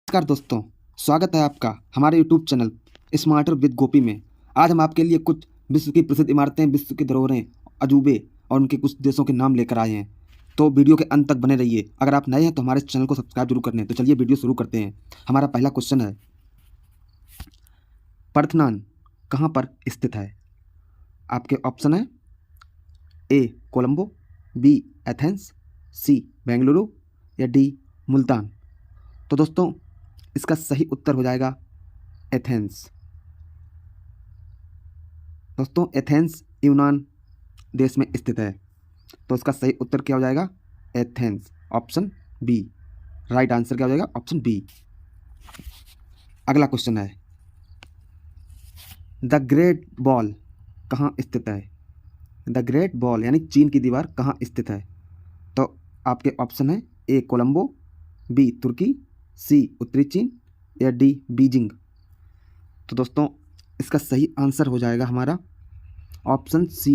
नमस्कार दोस्तों, स्वागत है आपका हमारे यूट्यूब चैनल स्मार्टर विद गोपी में। आज हम आपके लिए कुछ विश्व की प्रसिद्ध इमारतें, विश्व की धरोहरें, अजूबे और उनके कुछ देशों के नाम लेकर आए हैं। तो वीडियो के अंत तक बने रहिए। अगर आप नए हैं तो हमारे चैनल को सब्सक्राइब जरूर कर लें। तो चलिए वीडियो शुरू करते हैं। हमारा पहला क्वेश्चन है, परथनान कहाँ पर स्थित है? आपके ऑप्शन है ए कोलंबो, बी एथेंस, सी बेंगलुरु या डी मुल्तान। तो दोस्तों इसका सही उत्तर हो जाएगा एथेंस। दोस्तों एथेंस यूनान देश में स्थित है। तो इसका सही उत्तर क्या हो जाएगा? Athens, option B. Right answer क्या हो जाएगा? Option B. अगला क्वेश्चन है, द ग्रेट वॉल कहाँ स्थित है? द ग्रेट वॉल यानी चीन की दीवार कहाँ स्थित है? तो आपके ऑप्शन है ए कोलंबो, बी तुर्की, सी उत्तरी चीन या डी बीजिंग। तो दोस्तों इसका सही आंसर हो जाएगा हमारा ऑप्शन सी।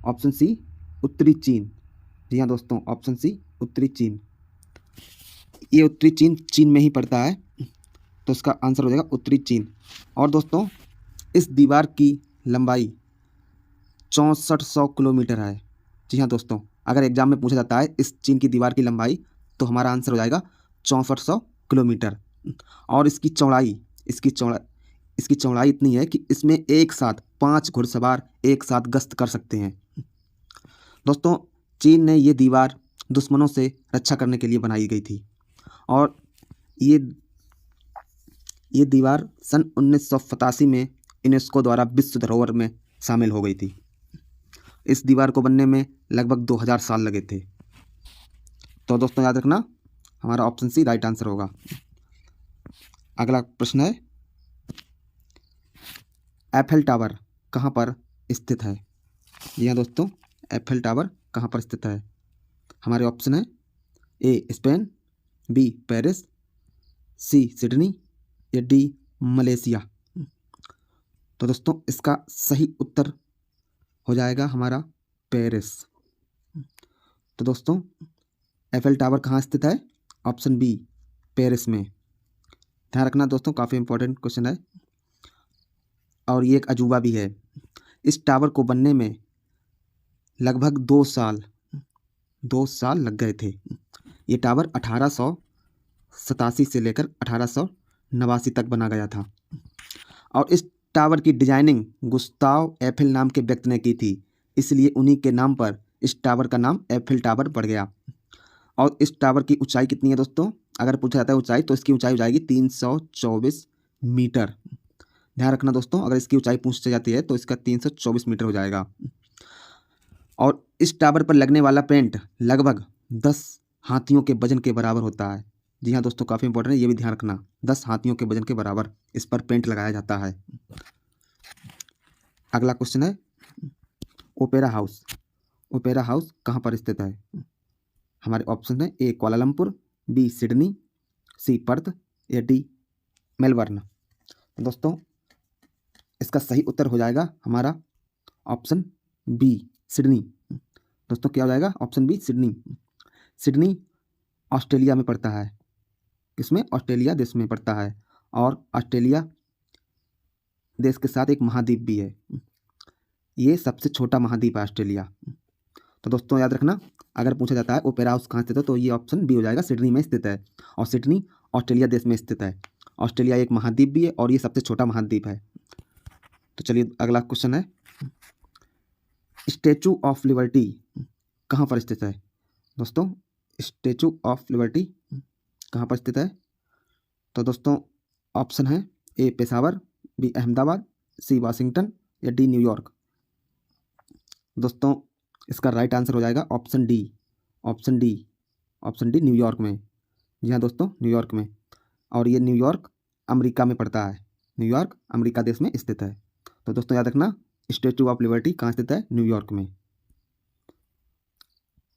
ऑप्शन सी उत्तरी चीन। जी हाँ दोस्तों, ऑप्शन सी उत्तरी चीन। ये उत्तरी चीन चीन में ही पड़ता है, तो इसका आंसर हो जाएगा उत्तरी चीन। और दोस्तों इस दीवार की लंबाई 6400 किलोमीटर है। जी हाँ दोस्तों, अगर एग्जाम में पूछा जाता है इस चीन की दीवार की लंबाई, तो हमारा आंसर हो जाएगा 6400 किलोमीटर। और इसकी चौड़ाई इतनी है कि इसमें एक साथ 5 घुड़सवार एक साथ गश्त कर सकते हैं। दोस्तों चीन ने ये दीवार दुश्मनों से रक्षा करने के लिए बनाई गई थी। और ये ये दीवार सन 1987 में यूनेस्को द्वारा विश्व धरोहर में शामिल हो गई थी। इस दीवार को बनने में लगभग 2000 साल लगे थे। तो दोस्तों याद रखना, हमारा ऑप्शन सी राइट आंसर होगा। अगला प्रश्न है, एफेल टावर कहाँ पर स्थित है? जी हाँ दोस्तों, एफेल टावर कहाँ पर स्थित है? हमारे ऑप्शन है A Spain, B Paris, C Sydney या डी मलेशिया। तो दोस्तों इसका सही उत्तर हो जाएगा हमारा पेरिस। तो दोस्तों एफेल टावर कहाँ स्थित है? ऑप्शन बी पेरिस में। ध्यान रखना दोस्तों, काफ़ी इंपॉर्टेंट क्वेश्चन है और ये एक अजूबा भी है। इस टावर को बनने में लगभग 2 साल लग गए थे। ये टावर 1887 से लेकर 1889 तक बना गया था। और इस टावर की डिजाइनिंग गुस्ताव एफेल नाम के व्यक्ति ने की थी, इसलिए उन्हीं के नाम पर इस टावर का नाम एफेल टावर पड़ गया। और इस टावर की ऊंचाई कितनी है दोस्तों? अगर पूछा जाता है ऊंचाई, तो इसकी ऊंचाई हो जाएगी 324 मीटर। ध्यान रखना दोस्तों, अगर इसकी ऊंचाई पूछी जाती है तो इसका 324 मीटर हो जाएगा। और इस टावर पर लगने वाला पेंट लगभग 10 हाथियों के वजन के बराबर होता है। जी हाँ दोस्तों, काफ़ी इंपॉर्टेंट है, ये भी ध्यान रखना, 10 हाथियों के वजन के बराबर इस पर पेंट लगाया जाता है। अगला क्वेश्चन है, ओपेरा हाउस। ओपेरा हाउस कहाँ पर स्थित है? हमारे ऑप्शन है ए कोलालमपुर, बी सिडनी, सी पर्थ या डी मेलबर्न। दोस्तों इसका सही उत्तर हो जाएगा हमारा ऑप्शन बी सिडनी। दोस्तों क्या हो जाएगा? Option B Sydney. Sydney Australia में पड़ता है। किसमें? ऑस्ट्रेलिया देश में पड़ता है। और ऑस्ट्रेलिया देश के साथ एक महाद्वीप भी है। ये सबसे छोटा महाद्वीप है ऑस्ट्रेलिया। तो दोस्तों याद रखना, अगर पूछा जाता है ओपेरा हाउस कहाँ स्थित है, तो ये ऑप्शन बी हो जाएगा, सिडनी में स्थित है। और सिडनी ऑस्ट्रेलिया देश में स्थित है। ऑस्ट्रेलिया एक महाद्वीप भी है और ये सबसे छोटा महाद्वीप है। तो चलिए अगला क्वेश्चन है, स्टैचू ऑफ लिबर्टी कहाँ पर स्थित है? दोस्तों स्टैचू ऑफ लिबर्टी कहाँ पर स्थित है? तो दोस्तों ऑप्शन है ए पेशावर, बी अहमदाबाद, सी वाशिंगटन या डी न्यूयॉर्क। दोस्तों इसका राइट आंसर हो जाएगा option D. Option D, option D New York में। जी हाँ दोस्तों, न्यूयॉर्क में। और ये न्यूयॉर्क अमेरिका में पड़ता है। न्यूयॉर्क अमेरिका देश में स्थित है। तो दोस्तों याद रखना, स्टैचू ऑफ लिबर्टी कहाँ स्थित है? न्यूयॉर्क में।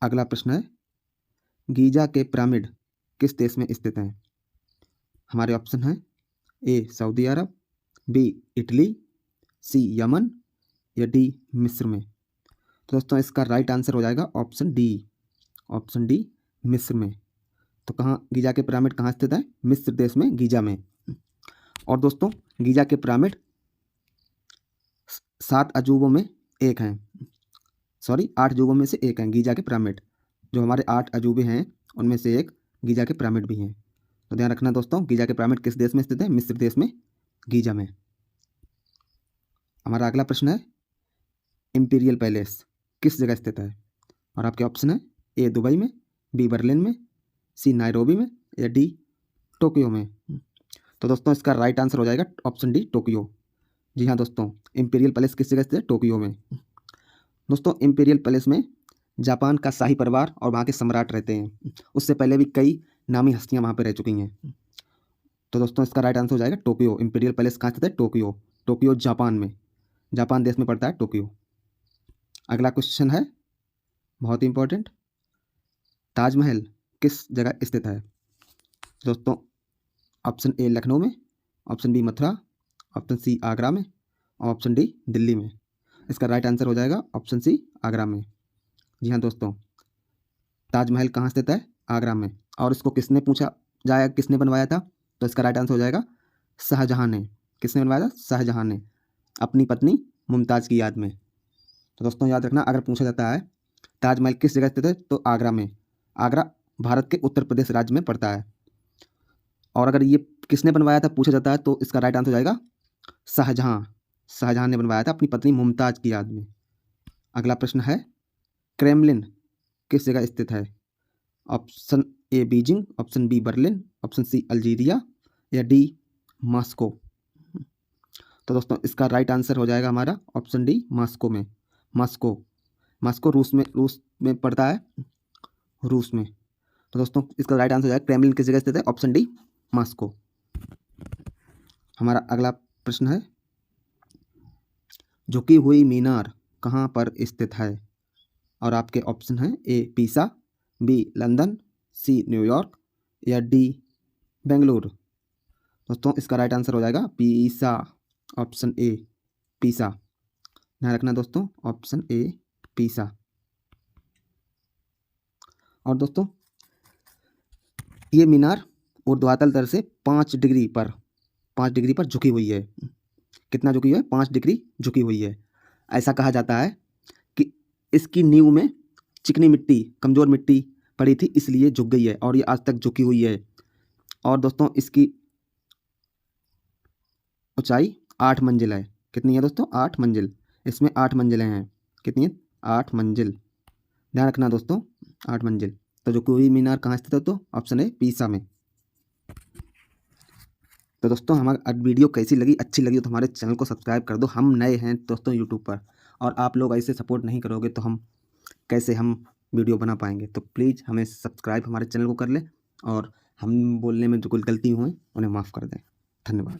अगला प्रश्न है, गीजा के पिरामिड किस देश में स्थित हैं? हमारे ऑप्शन हैं ए सऊदी अरब, बी इटली, सी यमन या डी मिस्र में। तो दोस्तों इसका राइट आंसर हो जाएगा ऑप्शन डी। ऑप्शन डी मिस्र में। तो कहाँ गीजा के पिरामिड कहाँ स्थित है? मिस्र देश में गीजा में। और दोस्तों गीजा के पिरामिड 7 अजूबों में एक हैं, 8 अजूबों में से एक हैं गीजा के पिरामिड। जो हमारे 8 अजूबे हैं उनमें से एक गीजा के पिरामिड भी हैं। तो ध्यान रखना दोस्तों, गीजा के पिरामिड किस देश में स्थित है? मिस्र देश में गीजा में। हमारा अगला प्रश्न है इंपीरियल पैलेस किस जगह स्थित है? और आपके ऑप्शन है ए दुबई में, बी बर्लिन में, सी नायरोबी में, या डी टोक्यो में। तो दोस्तों इसका राइट आंसर हो जाएगा ऑप्शन डी टोक्यो। जी हाँ दोस्तों, इंपीरियल पैलेस किस जगह स्थित है? टोक्यो में। दोस्तों इंपीरियल पैलेस में जापान का शाही परिवार और वहाँ के सम्राट रहते हैं। उससे पहले भी कई नामी हस्तियाँ वहाँ पर रह चुकी हैं। तो दोस्तों इसका राइट आंसर हो जाएगा टोक्यो। इंपीरियल पैलेस कहाँ स्थित है? टोक्यो। टोक्यो जापान में, जापान देश में पड़ता है टोक्यो। अगला क्वेश्चन है बहुत ही इंपॉर्टेंट, ताजमहल किस जगह स्थित है? दोस्तों ऑप्शन ए लखनऊ में, option B Mathura, option C Agra में, और ऑप्शन डी दिल्ली में। इसका राइट आंसर हो जाएगा ऑप्शन सी आगरा में। जी हाँ दोस्तों, ताजमहल कहाँ स्थित है? आगरा में। और इसको किसने पूछा जाए किसने बनवाया था? तो इसका राइट आंसर हो जाएगा शाहजहाँ ने। किसने बनवाया था? शाहजहाँ ने, अपनी पत्नी मुमताज़ की याद में। तो दोस्तों याद रखना, अगर पूछा जाता है ताजमहल किस जगह स्थित है तो आगरा में। आगरा भारत के उत्तर प्रदेश राज्य में पड़ता है। और अगर ये किसने बनवाया था पूछा जाता है तो इसका राइट आंसर हो जाएगा शाहजहाँ। शाहजहाँ ने बनवाया था अपनी पत्नी मुमताज़ की याद में। अगला प्रश्न है क्रेमलिन किस जगह स्थित है? Option A Beijing, option B Berlin, option C Algeria, या डी मॉस्को। तो दोस्तों इसका राइट आंसर हो जाएगा हमारा ऑप्शन डी मॉस्को में। मॉस्को, मॉस्को रूस में पड़ता है, रूस में। तो दोस्तों इसका राइट आंसर हो जाएगा क्रेमलिन किस जगह स्थित है? Option D Moscow. हमारा अगला प्रश्न है झुकी हुई मीनार कहाँ पर स्थित है? और आपके ऑप्शन हैं ए पीसा, बी लंदन, सी न्यूयॉर्क, या डी बेंगलुरु। दोस्तों इसका राइट आंसर हो जाएगा पीसा, ऑप्शन ए पीसा। ध्यान रखना दोस्तों, ऑप्शन ए पीसा। और दोस्तों ये मीनार ऊर्ध्वाधर तल से 5 डिग्री पर झुकी हुई है। कितना झुकी हुई है? 5 डिग्री झुकी हुई है। ऐसा कहा जाता है कि इसकी नींव में चिकनी मिट्टी, कमज़ोर मिट्टी पड़ी थी, इसलिए झुक गई है और ये आज तक झुकी हुई है। और दोस्तों इसकी ऊंचाई 8 मंजिल है। कितनी है दोस्तों? 8 मंजिल। इसमें 8 मंजिलें हैं। कितनी है? 8 मंजिल। ध्यान रखना दोस्तों, 8 मंजिल। तो झुकी हुई मीनार कहाँ स्थित है? तो ऑप्शन है पीसा में। तो दोस्तों हमारा वीडियो कैसी लगी? अच्छी लगी तो हमारे चैनल को सब्सक्राइब कर दो। हम नए हैं दोस्तों यूट्यूब पर, और आप लोग ऐसे सपोर्ट नहीं करोगे तो हम कैसे वीडियो बना पाएंगे। तो प्लीज़ हमें सब्सक्राइब हमारे चैनल को कर लें, और हम बोलने में जो कोई गलती हुई उन्हें माफ़ कर दें। धन्यवाद।